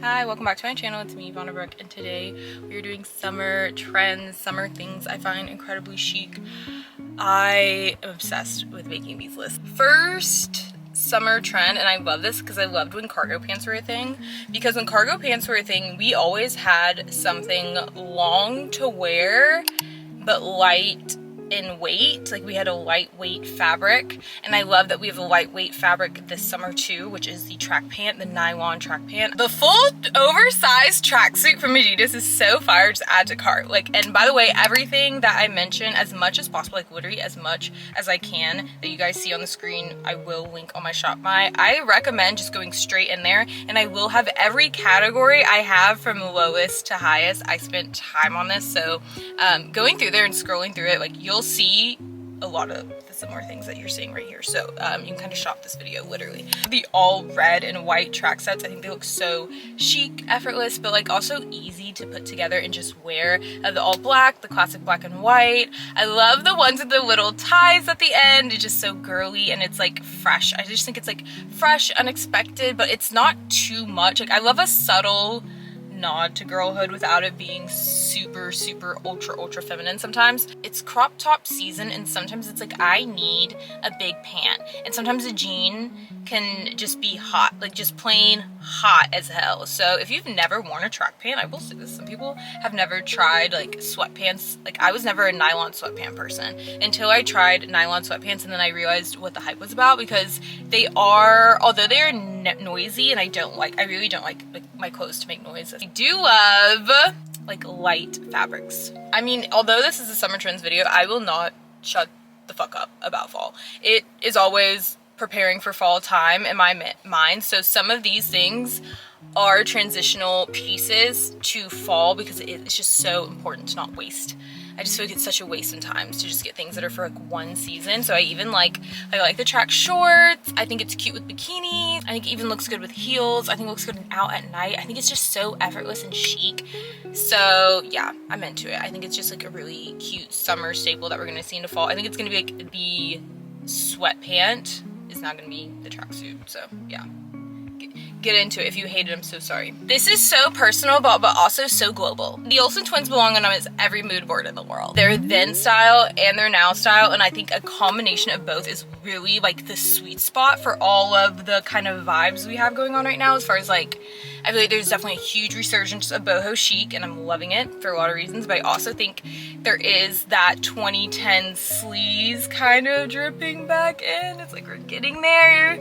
Hi, welcome back to my channel. It's me, Brooke, and today we are doing summer trends, summer things I find incredibly chic. I am obsessed with making these lists. First summer trend, and I love this because I loved when cargo pants were a thing, because when cargo pants were a thing, we always had something long to wear but light in weight. Like, we had a lightweight fabric, and I love that we have a lightweight fabric this summer too, which is the track pant, the nylon track pant. The full oversized tracksuit from Adidas is so fire. Just add to cart. Like, and by the way, everything that I mention, as much as possible, like literally as much as I can, that you guys see on the screen, I will link on my shop buy. I recommend just going straight in there, and I will have every category I have from lowest to highest. I spent time on this, so going through there and scrolling through it, like, you'll see a lot of the similar things that you're seeing right here. So you can kind of shop this video literally. The all red and white track sets, I think they look so chic, effortless, but like also easy to put together and just wear. The all black, the classic black and white. I love the ones with the little ties at the end. It's just so girly and it's like fresh. I just think it's like fresh, unexpected, but it's not too much. Like, I love a subtle nod to girlhood without it being super ultra feminine. Sometimes it's crop top season, and sometimes it's like I need a big pant, and sometimes a jean can just be hot, like just plain hot as hell. So if you've never worn a track pant, I will say this, some people have never tried like sweatpants. Like, I was never a nylon sweatpant person until I tried nylon sweatpants, and then I realized what the hype was about, because they are, although they are noisy, and I really don't like my clothes to make noise. I do love like light fabrics. I mean, although this is a summer trends video, I will not shut the fuck up about fall. It is always preparing for fall time in my mind. So some of these things are transitional pieces to fall, because it's just so important to not waste. I just feel like it's such a waste sometimes to just get things that are for like one season. So I like the track shorts. I think it's cute with bikini. I think it even looks good with heels. I think it looks good out at night. I think it's just so effortless and chic. So yeah, I'm into it. I think it's just like a really cute summer staple that we're gonna see into fall. I think it's gonna be like the sweatpant is not gonna be the tracksuit. So yeah. Get into it. If you hate it, I'm so sorry. This is so personal, but also so global. The Olsen twins belong on almost every mood board in the world. Their then style and their now style, and I think a combination of both is really like the sweet spot for all of the kind of vibes we have going on right now. As far as like, I feel like there's definitely a huge resurgence of boho chic, and I'm loving it for a lot of reasons, but I also think there is that 2010 sleaze kind of dripping back in. It's like we're getting there.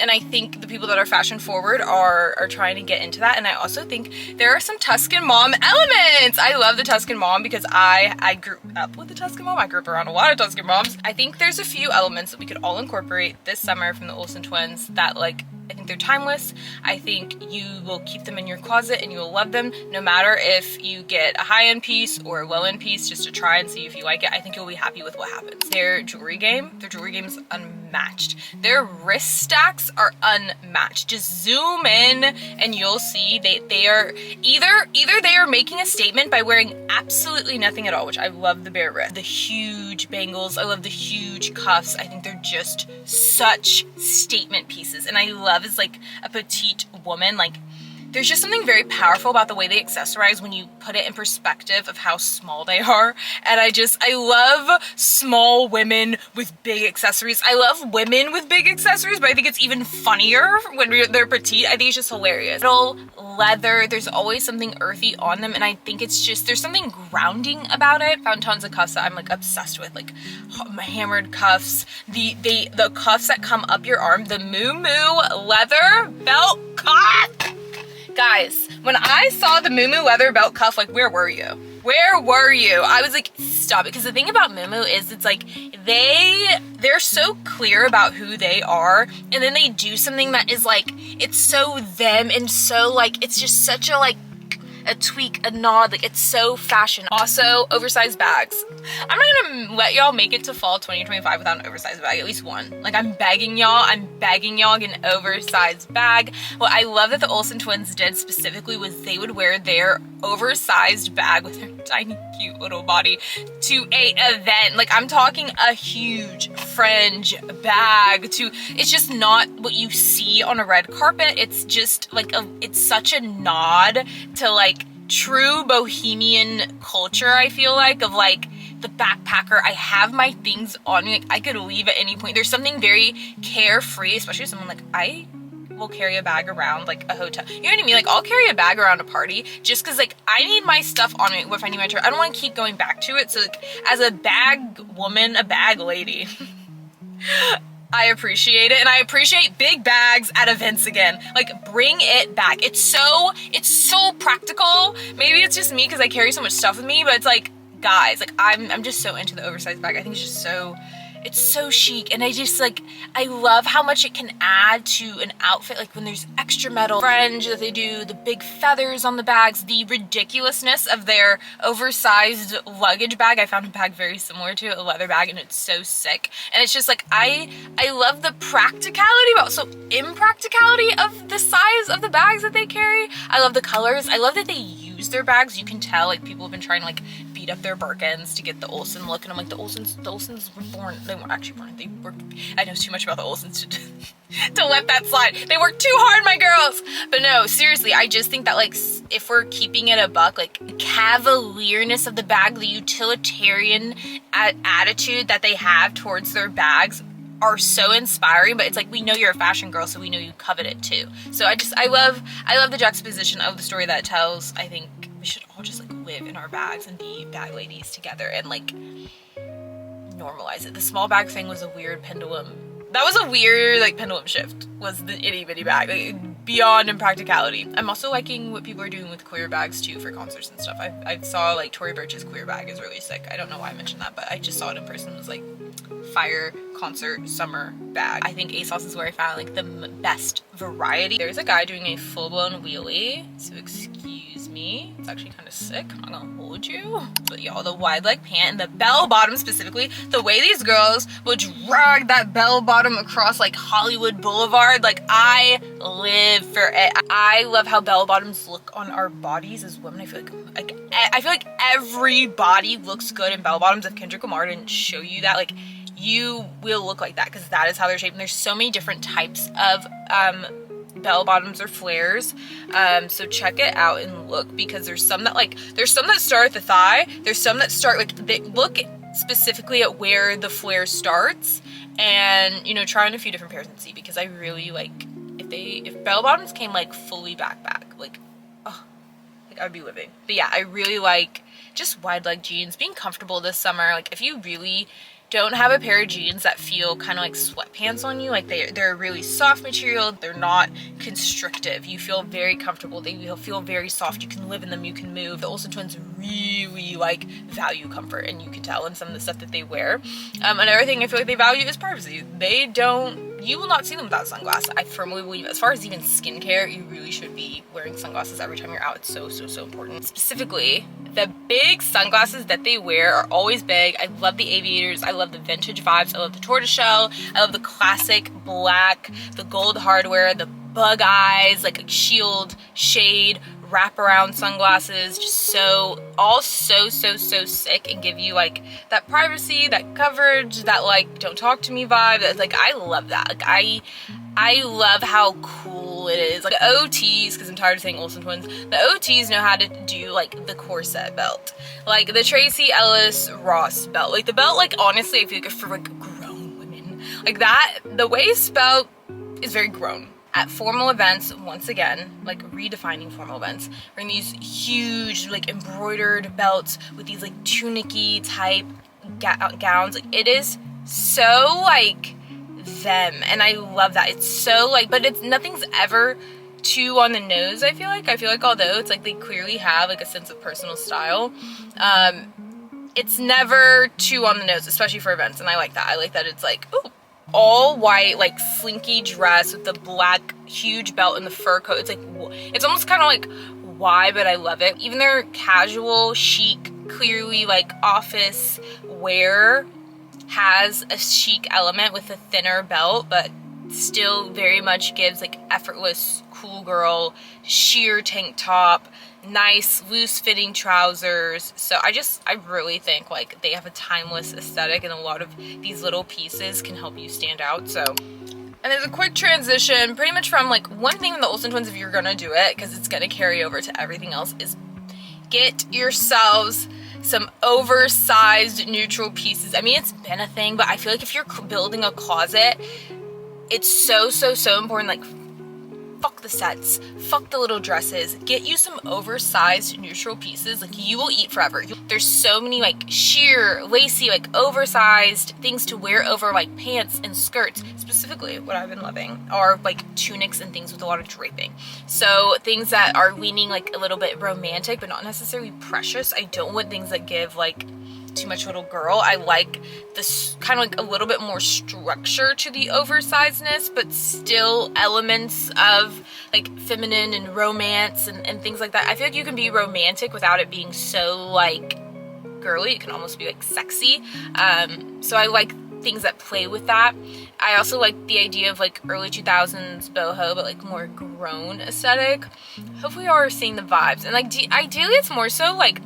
And I think the people that are fashion forward are trying to get into that. And I also think there are some Tuscan mom elements. I love the Tuscan mom because I grew up with the Tuscan mom. I grew up around a lot of Tuscan moms. I think there's a few elements that we could all incorporate this summer from the Olsen twins that, like, I think they're timeless. I think you will keep them in your closet and you will love them no matter if you get a high-end piece or a low-end piece, just to try and see if you like it. I think you'll be happy with what happens. Their jewelry game is unmatched. Their wrist stacks are unmatched. Just zoom in and you'll see they are either they are making a statement by wearing absolutely nothing at all, which I love the bare wrist. The huge bangles, I love the huge cuffs. I think they're just such statement pieces, and I love as like a petite woman, like there's just something very powerful about the way they accessorize when you put it in perspective of how small they are. And I love small women with big accessories. I love women with big accessories, but I think it's even funnier when they're petite. I think it's just hilarious. Little leather, there's always something earthy on them, and I think it's just, there's something grounding about it. Found tons of cuffs that I'm like obsessed with, like hammered cuffs, the cuffs that come up your arm, the Moo leather belt cuff. Guys, when I saw the Moo leather belt cuff, like, where were you? Where were you? I was like, stop it. Because the thing about Moo is it's like they're so clear about who they are, and then they do something that is like, it's so them, and so like, it's just such a like a tweak, a nod, like it's so fashion. Also, oversized bags. I'm not gonna let y'all make it to fall 2025 without an oversized bag, at least one. Like, I'm begging y'all get an oversized bag. What I love that the Olsen twins did specifically was they would wear their oversized bag with their tiny cute little body to a event. Like I'm talking a huge fringe bag to, it's just not what you see on a red carpet. It's just like it's such a nod to like true bohemian culture, I feel like, of like the backpacker. I have my things on me, like I could leave at any point. There's something very carefree, especially someone like I will carry a bag around like a hotel. You know what I mean? Like I'll carry a bag around a party just because like I need my stuff on me. If I need my I don't want to keep going back to it. So like as a bag woman, a bag lady, I appreciate it, and I appreciate big bags at events again. Like bring it back. It's so practical. Maybe it's just me because I carry so much stuff with me, but it's like, guys, like I'm just so into the oversized bag. I think it's just so, it's so chic, and I just like, I love how much it can add to an outfit. Like when there's extra metal fringe that they do, the big feathers on the bags, the ridiculousness of their oversized luggage bag. I found a bag very similar to a leather bag, and it's so sick. And it's just like, I love the practicality, but also impracticality of the size of the bags that they carry. I love the colors. I love that they use their bags. You can tell like people have been trying to like beat up their Birkins to get the Olsen look, and I'm like, the Olsens were born, they weren't actually born, they worked, I know too much about the Olsens to let that slide. They worked too hard, my girls. But no, seriously, I just think that like, if we're keeping it a buck, like the cavalierness of the bag, the utilitarian attitude that they have towards their bags are so inspiring. But it's like, we know you're a fashion girl, so we know you covet it too. So I love the juxtaposition of the story that it tells. I think we should all just like live in our bags and be bag ladies together and like normalize it. The small bag thing was a weird pendulum. That was a weird like pendulum shift, was the itty bitty bag, like, beyond impracticality. I'm also liking what people are doing with queer bags too for concerts and stuff. I saw like Tory Burch's queer bag is really sick. I don't know why I mentioned that, but I just saw it in person. It was like fire concert summer bag. I think ASOS is where I found like the best variety. There's a guy doing a full-blown wheelie, so excuse me. It's actually kind of sick, I'm not gonna hold you. But y'all, the wide leg pant and the bell bottom specifically, the way these girls would drag that bell bottom across like Hollywood Boulevard, like I live for it. I love how bell bottoms look on our bodies as women. I feel like every body looks good in bell bottoms. If Kendrick Lamar didn't show you that, like you will look like that, because that is how they're shaped. And there's so many different types of bell bottoms or flares, so check it out and look, because there's some that start at the thigh, there's some that start like, they look specifically at where the flare starts, and you know, try on a few different pairs and see, because I really like, if bell bottoms came like fully back, like, oh, like I'd be living. But yeah, I really like just wide leg jeans, being comfortable this summer. Like if you really don't have a pair of jeans that feel kind of like sweatpants on you, like they're a really soft material, they're not constrictive, you feel very comfortable, they feel very soft, you can live in them, you can move. The Olsen twins really like value comfort, and you can tell in some of the stuff that they wear. Another thing I feel like they value is privacy. You will not see them without sunglasses. I firmly believe, as far as even skincare, you really should be wearing sunglasses every time you're out. It's so important. Specifically, the big sunglasses that they wear are always big. I love the aviators, I love the vintage vibes, I love the tortoiseshell, I love the classic black, the gold hardware, the bug eyes, like a shield shade wraparound sunglasses, just so sick, and give you like that privacy, that coverage, that like don't talk to me vibe. That's like, I love that. Like I love how cool it is. Like the OTs, because I'm tired of saying Olsen twins, the OTs know how to do like the corset belt, like the Tracy Ellis Ross belt, like the belt, like honestly I feel like for like grown women, like that, the waist belt is very grown. At formal events, once again, like redefining formal events, wearing these huge like embroidered belts with these like tunic-y type gowns, like it is so like them, and I love that. It's so like, but it's, nothing's ever too on the nose. I feel like although it's like they clearly have like a sense of personal style, it's never too on the nose, especially for events, and I like that. I like that it's like, ooh, all white, like slinky dress with the black huge belt and the fur coat. It's like, it's almost kind of like, why? But I love it. Even their casual chic, clearly like office wear has a chic element with a thinner belt, but still very much gives like effortless, cool girl, sheer tank top, nice loose fitting trousers. So I really think like they have a timeless aesthetic, and a lot of these little pieces can help you stand out. So, and there's a quick transition pretty much from like one thing in the Olsen twins, if you're gonna do it, because it's gonna carry over to everything else, is get yourselves some oversized neutral pieces. I mean, it's been a thing, but I feel like if you're building a closet, it's so important. Like, fuck the sets, fuck the little dresses, get you some oversized neutral pieces. Like, you will eat forever. There's so many like sheer, lacy, like oversized things to wear over like pants and skirts. Specifically, what I've been loving are like tunics and things with a lot of draping. So things that are leaning like a little bit romantic, but not necessarily precious. I don't want things that give like too much little girl. I like this kind of like a little bit more structure to the oversizedness, but still elements of like feminine and romance and things like that. I feel like you can be romantic without it being so like girly. It can almost be like sexy. So I like things that play with that. I also like the idea of like early 2000s boho, but like more grown aesthetic. Hopefully you are seeing the vibes. And like ideally it's more so like,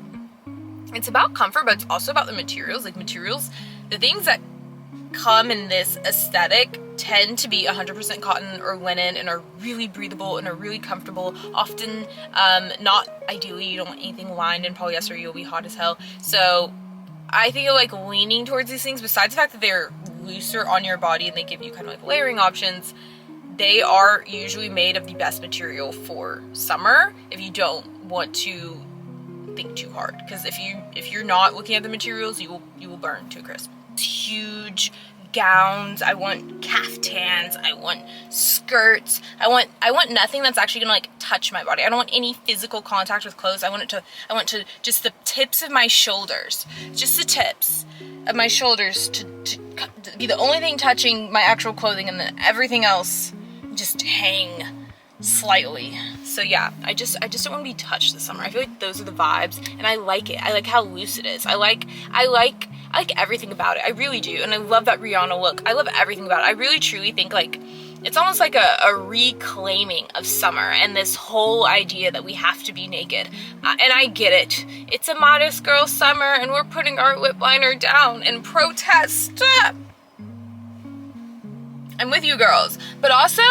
it's about comfort, but it's also about the materials. Like materials, the things that come in this aesthetic tend to be 100% cotton or linen and are really breathable and are really comfortable. Often, not ideally, you don't want anything lined in polyester, you'll be hot as hell. So I feel like leaning towards these things, besides the fact that they're looser on your body and they give you kind of like layering options, they are usually made of the best material for summer if you don't want to think too hard, because if you're not looking at the materials, you will burn to a crisp. Huge gowns, I want caftans, I want skirts, I want nothing that's actually gonna like touch my body. I don't want any physical contact with clothes. I want to just the tips of my shoulders, just the tips of my shoulders to be the only thing touching my actual clothing, and then everything else just hang slightly. So yeah, I just don't want to be touched this summer. I feel like those are the vibes, and I like it. I like how loose it is. I like everything about it. I really do. And I love that Rihanna look. I love everything about it. I really truly think like it's almost like a reclaiming of summer and this whole idea that we have to be naked. And I get it. It's a modest girl summer and we're putting our lip liner down in protest. I'm with you girls. But also,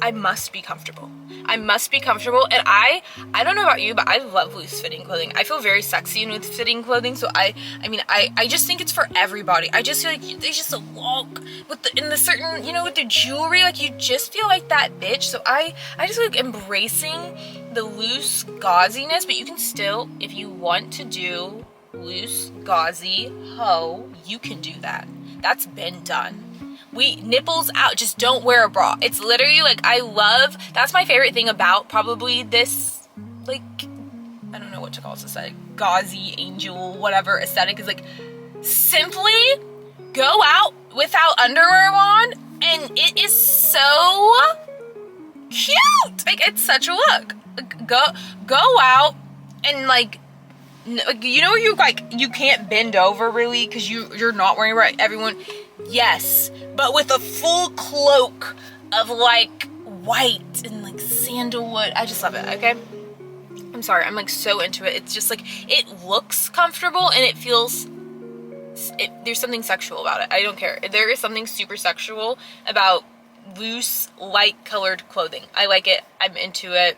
I must be comfortable. I must be comfortable, and I don't know about you, but I love loose fitting clothing. I feel very sexy in loose fitting clothing, so I just think it's for everybody. I just feel like there's just a look with the certain, you know, with the jewelry, like you just feel like that bitch. So I just like embracing the loose gauziness, but you can still, if you want to do loose gauzy hoe, you can do that. That's been done. Nipples out, just don't wear a bra. It's literally like, that's my favorite thing about probably this, like, I don't know what to call this aesthetic, gauzy, angel, whatever aesthetic, is like, simply go out without underwear on, and it is so cute. Like, it's such a look. Like, go out and like, you know, you can't bend over really because you're not wearing right. Everyone, yes, but with a full cloak of like white and like sandalwood. I just love it. Okay, I'm sorry, I'm like so into it. It's just like, it looks comfortable and it feels, there's something sexual about it. I don't care. There is something super sexual about loose, light colored clothing. I like it. I'm into it.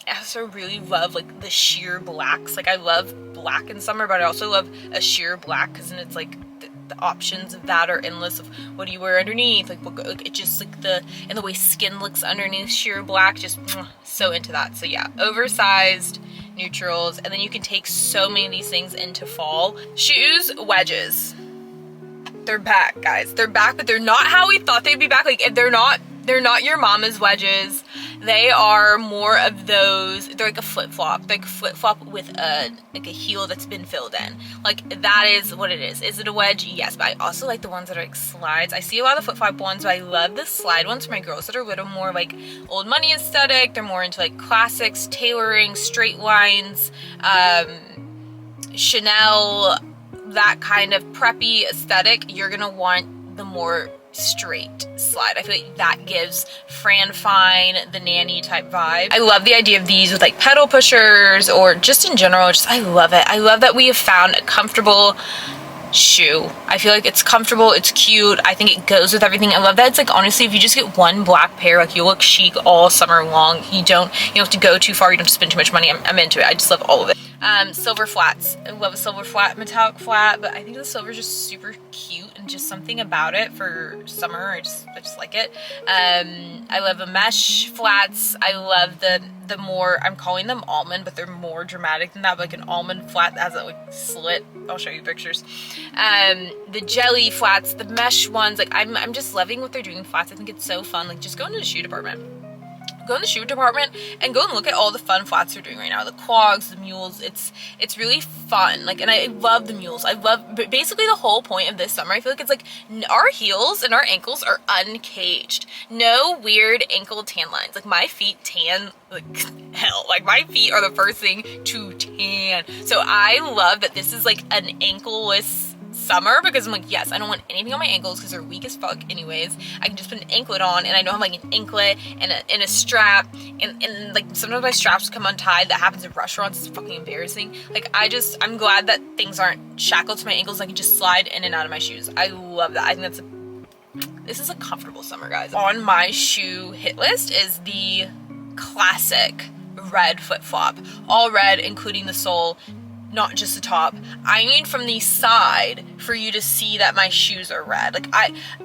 I also really love like the sheer blacks. Like, I love black in summer, but I also love a sheer black because then it's like the options of that are endless. Of what do you wear underneath? Like, it just like and the way skin looks underneath sheer black. Just so into that. So yeah, oversized neutrals, and then you can take so many of these things into fall. Shoes, wedges. They're back, guys. They're back, but they're not how we thought they'd be back. Like, if they're not your mama's wedges. They are more of those, they're like a flip-flop. Like a flip-flop with a heel that's been filled in. Like, that is what it is. Is it a wedge? Yes, but I also like the ones that are like slides. I see a lot of flip-flop ones, but I love the slide ones for my girls that are a little more like old money aesthetic. They're more into like classics, tailoring, straight lines, Chanel, that kind of preppy aesthetic. You're gonna want the more straight slide. I feel like that gives Fran Fine, the nanny type vibe. I love the idea of these with like pedal pushers, or just in general, just I love it. I love that we have found a comfortable shoe. I feel like it's comfortable, it's cute, I think it goes with everything. I love that it's like, honestly, if you just get one black pair, like you'll look chic all summer long. You don't have to go too far, you don't have to spend too much money. I'm into it. I just love all of it. Silver flats. I love a silver flat, metallic flat, but I think the silver is just super cute and just something about it for summer. I just like it. I love the mesh flats. I love the more, I'm calling them almond, but they're more dramatic than that, but like an almond flat that has a like slit. I'll show you pictures. The jelly flats, the mesh ones, like I'm just loving what they're doing with flats. I think it's so fun. Like just go into the shoe department. Go in the shoe department and go and look at all the fun flats they're doing right now. The clogs, the mules, it's really fun. Like, and I love the mules. I love, but basically the whole point of this summer, I feel like it's like our heels and our ankles are uncaged. No weird ankle tan lines. Like my feet tan like hell. Like my feet are the first thing to tan. So I love that this is like an ankleless summer, because I'm like, yes, I don't want anything on my ankles because they're weak as fuck anyways. I can just put an anklet on, and I know I have like an anklet and a strap, and like sometimes my straps come untied. That happens in restaurants. It's fucking embarrassing. Like I'm glad that things aren't shackled to my ankles. I can just slide in and out of my shoes. I love that. I think this is a comfortable summer, guys. On my shoe hit list is the classic red flip-flop. All red, including the sole, not just the top. I mean from the side for you to see that my shoes are red. Like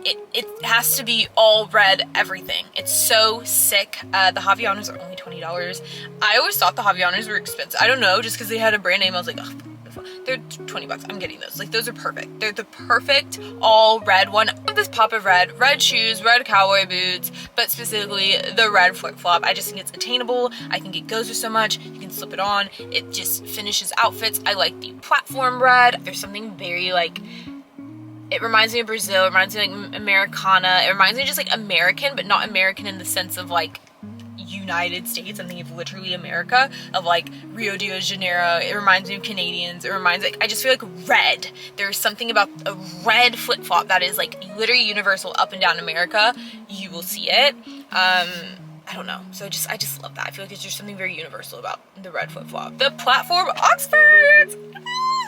it has to be all red everything. It's so sick. The Havaianas are only $20. I always thought the Havaianas were expensive. I don't know, just because they had a brand name, I was like, oh, they're 20 bucks. I'm getting those. Like those are perfect. They're the perfect all red one. I love this pop of red shoes, red cowboy boots, but specifically the red flip-flop. I just think it's attainable. I think it goes with so much. You can slip it on. It just finishes outfits. I like the platform red. There's something very like, it reminds me of Brazil. It reminds me of like Americana. It reminds me of just like American, but not American in the sense of like United States. I'm thinking of literally America, of like Rio de Janeiro. It reminds me of Canadians. It reminds, like, I just feel like red. There's something about a red flip-flop that is like literally universal up and down America. You will see it. I don't know. So I just love that. I feel like it's just something very universal about the red flip-flop. The platform Oxfords.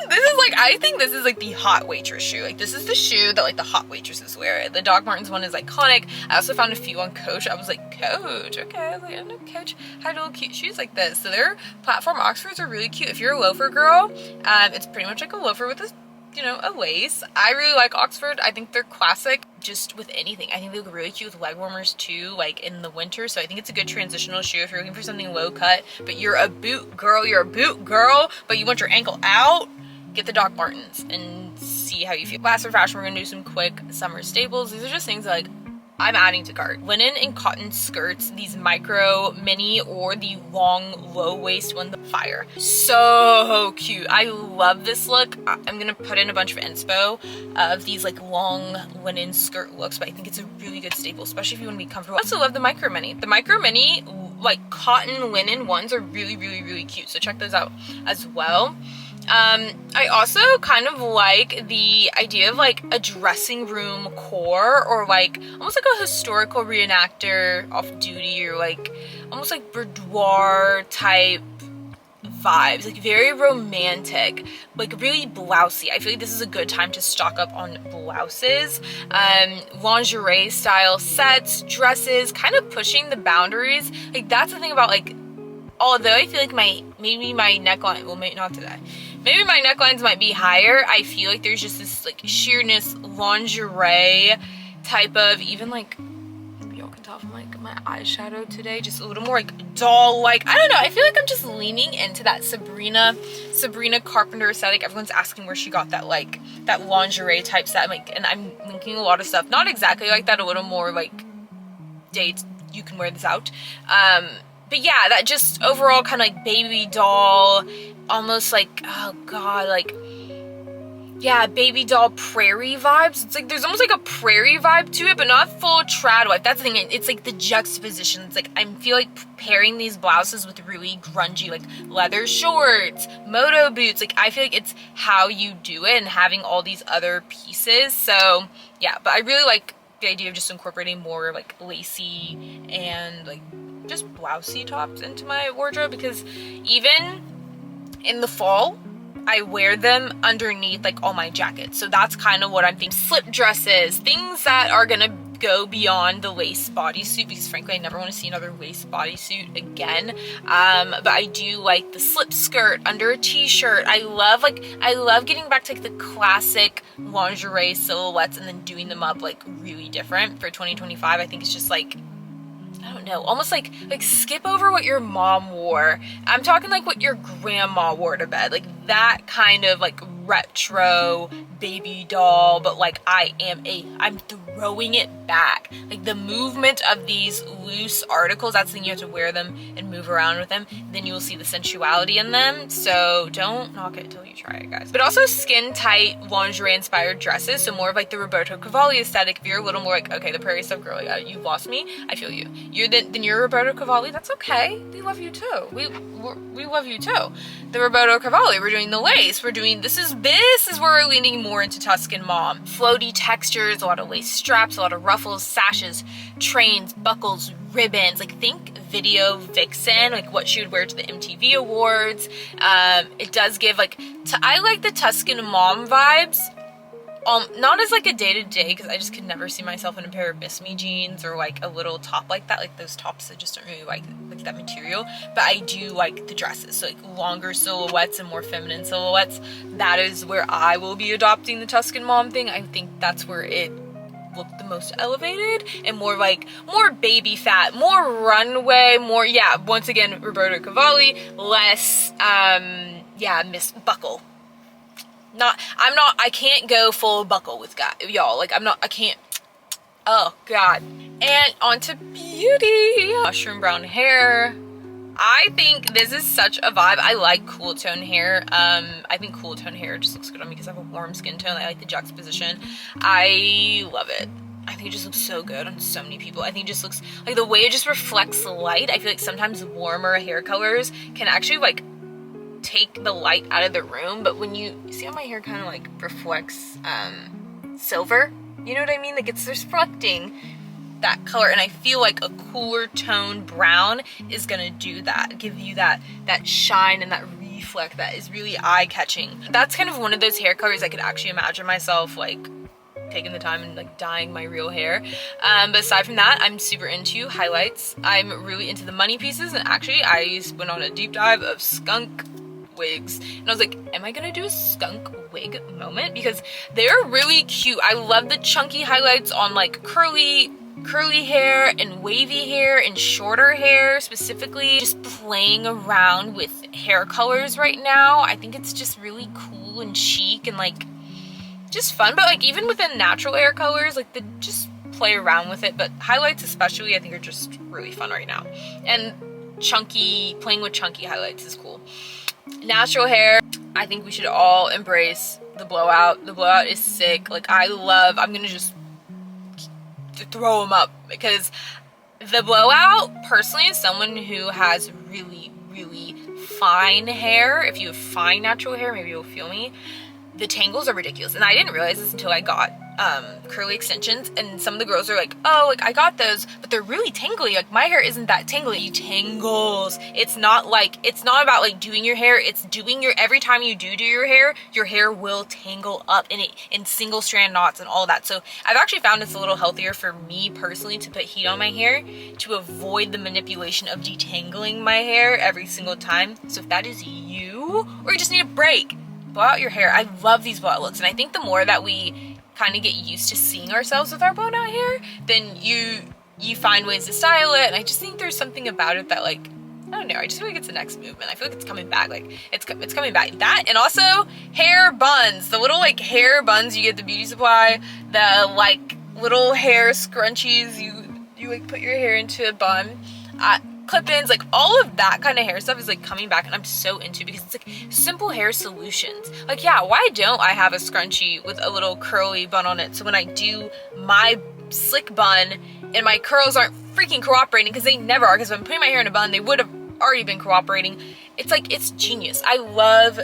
This is like, I think this is like the hot waitress shoe. Like this is the shoe that like the hot waitresses wear. The Doc Martens one is iconic. I also found a few on Coach. I was like, Coach, okay. I was like, I know Coach had little cute shoes like this. So their platform Oxfords are really cute. If you're a loafer girl, it's pretty much like a loafer with a, you know, a lace. I really like Oxford. I think they're classic just with anything. I think they look really cute with leg warmers too, like in the winter. So I think it's a good transitional shoe if you're looking for something low cut, but you're a boot girl, but you want your ankle out. Get the Doc Martens and see how you feel. Last for fashion, we're gonna do some quick summer staples. These are just things that, like, I'm adding to cart. Linen and cotton skirts, these micro, mini, or the long, low waist one, the fire. So cute. I love this look. I'm gonna put in a bunch of inspo of these like long linen skirt looks, but I think it's a really good staple, especially if you wanna be comfortable. I also love the micro mini. The micro mini, like cotton linen ones, are really, really, really cute. So check those out as well. I also kind of like the idea of like a dressing room core, or like almost like a historical reenactor off duty, or like almost like boudoir type vibes, like very romantic, like really blousey. I feel like this is a good time to stock up on blouses, lingerie style sets, dresses, kind of pushing the boundaries. Like that's the thing about, like, although I feel like maybe my neckline, well, maybe not today, maybe my necklines might be higher, I feel like there's just this like sheerness lingerie type of, even like, y'all can tell from like my eyeshadow today, just a little more like doll, like, I don't know, I feel like I'm just leaning into that Sabrina Carpenter aesthetic. Everyone's asking where she got that, like, that lingerie type set, like, and I'm linking a lot of stuff, not exactly like that, a little more like dates, you can wear this out, but yeah, that just overall kind of like baby doll, almost like, oh god, like yeah, baby doll prairie vibes. It's like there's almost like a prairie vibe to it, but not full trad wife. That's the thing. It's like the juxtaposition. It's like I feel like pairing these blouses with really grungy like leather shorts, moto boots. Like I feel like it's how you do it and having all these other pieces. So yeah, but I really like the idea of just incorporating more like lacy and like just blousey tops into my wardrobe, because even in the fall I wear them underneath like all my jackets. So that's kind of what I'm thinking. Slip dresses, things that are gonna go beyond the lace bodysuit, because frankly I never want to see another lace bodysuit again. But I do like the slip skirt under a t-shirt. I love getting back to like the classic lingerie silhouettes and then doing them up like really different for 2025. I think it's just like, I don't know, almost like skip over what your mom wore. I'm talking like what your grandma wore to bed, like that kind of like retro baby doll, but like I'm throwing it back. Like the movement of these loose articles, that's the thing, you have to wear them and move around with them, then you will see the sensuality in them. So don't knock it till you try it, guys. But also skin tight lingerie inspired dresses, so more of like the Roberto Cavalli aesthetic. If you're a little more like, okay, the prairie stuff girl, you've lost me, I feel you. Then you're Roberto Cavalli, that's okay. We love you too. We love you too. The Roberto Cavalli, we're doing the lace, we're doing, this is where we're leaning more into Tuscan mom. Floaty textures, a lot of lace straps, a lot of ruffles, sashes, trains, buckles, ribbons. Like think video vixen, like what she would wear to the MTV Awards. It does give like, I like the Tuscan mom vibes. Not as like a day-to-day, because I just could never see myself in a pair of Miss Me jeans or like a little top like that. Like those tops, I just don't really like that material. But I do like the dresses, so like longer silhouettes and more feminine silhouettes. That is where I will be adopting the Tuscan mom thing. I think that's where it looked the most elevated and more like more baby fat, more runway, more, yeah, once again Roberto Cavalli, less yeah, Miss Buckle. I can't go full buckle with y'all. Like I can't. Oh God. And onto beauty. Mushroom brown hair. I think this is such a vibe. I like cool tone hair. I think cool tone hair just looks good on me because I have a warm skin tone. I like the juxtaposition. I love it. I think it just looks so good on so many people. I think it just looks like the way it just reflects light. I feel like sometimes warmer hair colors can actually like take the light out of the room, but when you see how my hair kind of like reflects silver, you know what I mean? Like it's reflecting that color, and I feel like a cooler tone brown is gonna do that, give you that shine and that reflect that is really eye-catching. That's kind of one of those hair colors I could actually imagine myself like taking the time and like dyeing my real hair. But aside from that, I'm super into highlights. I'm really into the money pieces, and actually I went on a deep dive of skunk wigs, and I was like, am I gonna do a skunk wig moment? Because they're really cute. I love the chunky highlights on like curly hair and wavy hair and shorter hair, specifically just playing around with hair colors right now. I think it's just really cool and chic and like just fun, but like even within natural hair colors, like the just play around with it. But highlights especially I think are just really fun right now, and playing with chunky highlights is cool. Natural hair, I think we should all embrace the blowout. The blowout is sick. Like I'm gonna just throw them up, because the blowout, personally, as someone who has really fine hair, if you have fine natural hair, maybe you'll feel me, the tangles are ridiculous. And I didn't realize this until I got curly extensions, and some of the girls are like, oh, like I got those, but they're really tangly. Like my hair isn't that tangly. It tangles. It's not about like doing your hair, it's doing every time you do your hair will tangle up in single strand knots and all that. So I've actually found it's a little healthier for me personally to put heat on my hair to avoid the manipulation of detangling my hair every single time. So if that is you, or you just need a break, blow out your hair. I love these blowout looks, and I think the more that we kind of get used to seeing ourselves with our blown out hair, then you find ways to style it. And I just think there's something about it that, like, I don't know, I just feel like it's the next movement. I feel like it's coming back. Like it's coming back. That, and also hair buns, the little like hair buns you get at the beauty supply, the like little hair scrunchies, you like put your hair into a bun. clip-ins, like all of that kind of hair stuff is like coming back, and I'm so into it because it's like simple hair solutions. Like, yeah, why don't I have a scrunchie with a little curly bun on it, so when I do my slick bun and my curls aren't freaking cooperating, because they never are, because if I'm putting my hair in a bun, they would have already been cooperating. It's like, it's genius. I love,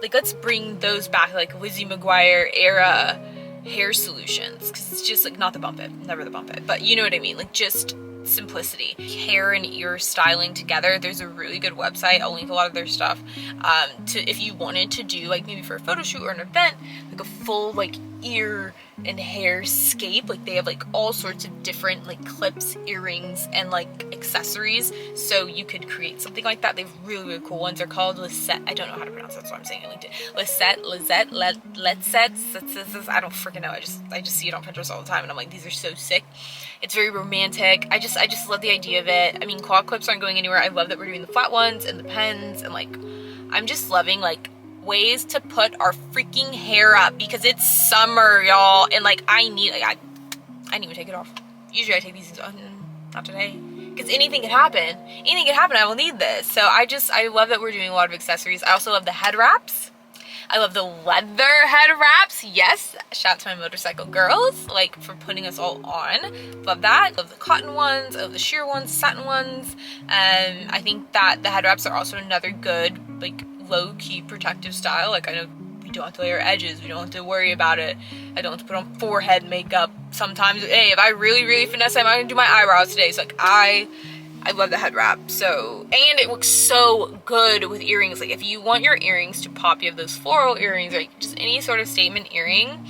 like, let's bring those back, like Lizzie McGuire era hair solutions, because it's just like, not the bump it, never the bump it, but you know what I mean, like just simplicity. Hair and ear styling together. There's a really good website. I'll link a lot of their stuff to, if you wanted to do like maybe for a photo shoot or an event, like a full like ear and hair scape. Like they have like all sorts of different like clips, earrings, and like accessories, so you could create something like that. They have really, really cool ones. They're called Lisette. I don't know how to pronounce that, so I'm saying I linked it. Lisette, I don't freaking know. I just see it on Pinterest all the time, and I'm like, these are so sick. It's very romantic. I just love the idea of it. I mean, claw clips aren't going anywhere. I love that we're doing the flat ones and the pens, and like, I'm just loving like ways to put our freaking hair up, because it's summer, y'all, and like I need to take it off. Usually I take these things off, not today, because anything could happen. Anything could happen. I will need this. So I love that we're doing a lot of accessories. I also love the head wraps. I love the leather head wraps. Yes, shout out to my motorcycle girls, like, for putting us all on. Love that. Love the cotton ones. I love the sheer ones, satin ones. I think that the head wraps are also another good, like, low-key protective style. Like, I know we don't have to layer edges. We don't have to worry about it. I don't have to put on forehead makeup. Sometimes, hey, if I really, really finesse, I'm gonna do my eyebrows today. So, like, I love the head wrap. So, and it looks so good with earrings. Like, if you want your earrings to pop, you have those floral earrings, or like just any sort of statement earring,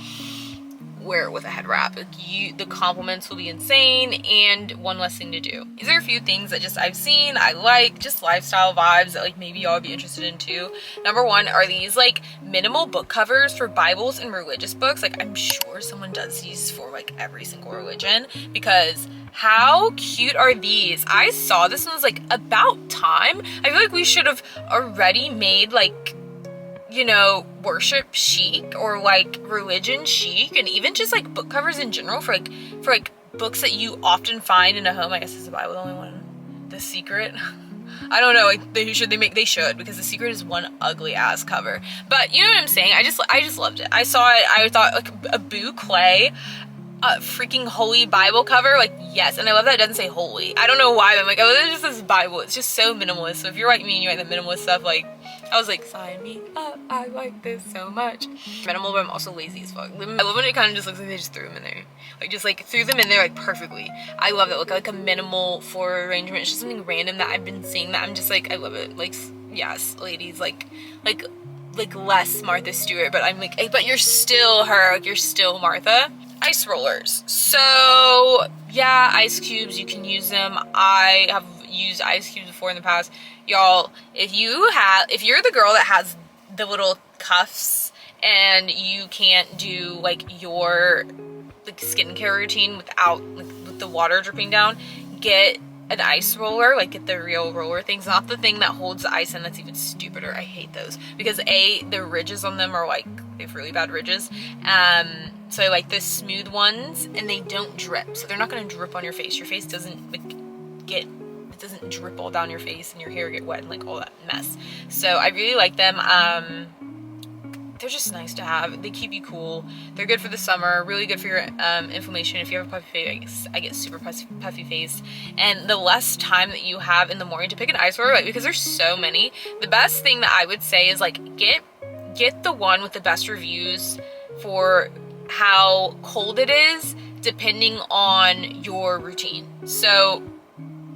wear it with a head wrap. Like, the compliments will be insane, and one less thing to do. These are a few things that just I've seen, I like, just lifestyle vibes that like maybe y'all would be interested in too. Number one are these like minimal book covers for Bibles and religious books. Like, I'm sure someone does these for like every single religion, because how cute are these? I saw this and was like, about time. I feel like we should have already made like, you know, worship chic or like religion chic, and even just like book covers in general for like books that you often find in a home. I guess is the Bible the only one. The Secret. I don't know, like they should, because The Secret is one ugly ass cover. But you know what I'm saying? I just loved it. I saw it, I thought like a Boo Clay freaking holy Bible cover, like, yes. And I love that it doesn't say holy. I don't know why, but I'm like, oh, it's just this Bible. It's just so minimalist. So if you're like me and you like the minimalist stuff, like, I was like, sign me up. I like this so much. Minimal, but I'm also lazy as fuck. I love when it kind of just looks like they just threw them in there. Like, just like threw them in there like perfectly. I love that look, like a minimal floral arrangement. It's just something random that I've been seeing that I'm just like, I love it. Like, yes, ladies, like less Martha Stewart, but I'm like, hey, but you're still her, like, you're still Martha. Ice rollers. So yeah, ice cubes, you can use them. I have used ice cubes before in the past. Y'all, if you're the girl that has the little cuffs and you can't do like your like skincare routine without like with the water dripping down, get an ice roller. Like, get the real roller things, not the thing that holds the ice in. That's even stupider. I hate those, because the ridges on them are like, they have really bad ridges. So I like the smooth ones, and they don't drip, so they're not going to drip on your face. Your face doesn't like it doesn't drip all down your face and your hair get wet and like all that mess. So I really like them. They're just nice to have. They keep you cool. They're good for the summer, really good for your inflammation. If you have a puffy face, I get super puffy face. And the less time that you have in the morning to pick an ice roller, like, because there's so many, the best thing that I would say is like, get the one with the best reviews for how cold it is, depending on your routine. So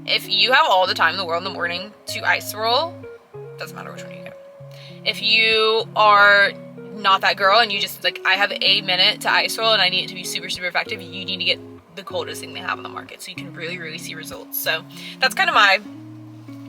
if you have all the time in the world in the morning to ice roll, doesn't matter which one you get. If you are not that girl and you just like, I have a minute to ice roll and I need it to be super, super effective, you need to get the coldest thing they have on the market so you can really, really see results. So that's kind of my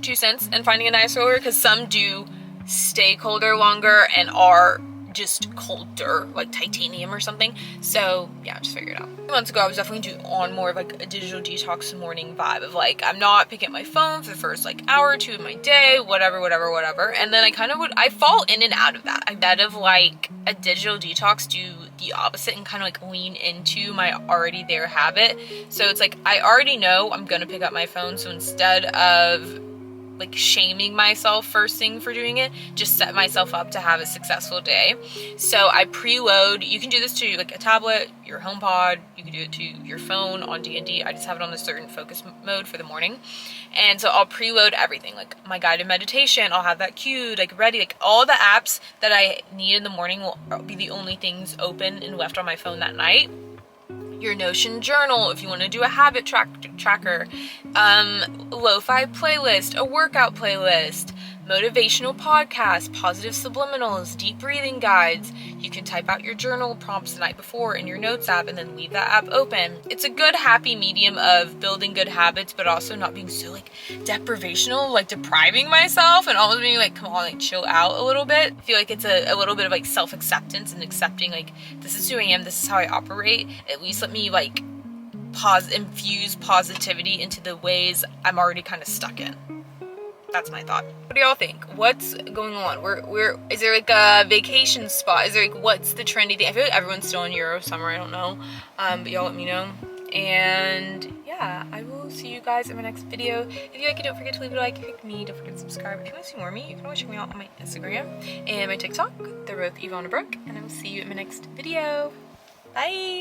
2 cents in finding an ice roller, because some do stay colder longer and are just cold dirt, like titanium or something. So yeah, just figure it out. A few months ago, I was definitely on more of like a digital detox morning vibe of like, I'm not picking up my phone for the first like hour or two of my day, whatever. And then I fall in and out of that. Instead of like a digital detox, do the opposite and kind of like lean into my already there habit. So it's like, I already know I'm gonna pick up my phone. So instead of like shaming myself first thing for doing it, just set myself up to have a successful day. So I preload. You can do this to like a tablet, your HomePod, you can do it to your phone on D&D. I just have it on a certain focus mode for the morning. And so I'll preload everything, like my guided meditation, I'll have that queued, like ready, like all the apps that I need in the morning will be the only things open and left on my phone that night. Your Notion journal, if you want to do a habit tracker, lo-fi playlist, a workout playlist, motivational podcasts, positive subliminals, deep breathing guides. You can type out your journal prompts the night before in your notes app and then leave that app open. It's a good happy medium of building good habits, but also not being so like deprivational, like depriving myself and almost being like, come on, like chill out a little bit. I feel like it's a little bit of like self-acceptance and accepting like, this is who I am, this is how I operate. At least let me like infuse positivity into the ways I'm already kind of stuck in. That's my thought. What do y'all think? What's going on? Is there like a vacation spot? Is there like, what's the trendy thing? I feel like everyone's still in Euro summer, I don't know. But y'all let me know. And yeah, I will see you guys in my next video. If you like it, don't forget to leave it a like. If you like me, don't forget to subscribe. If you want to see more of me, you can always check me out on my Instagram and my TikTok. They're both Ivana Brooke. And I will see you in my next video. Bye!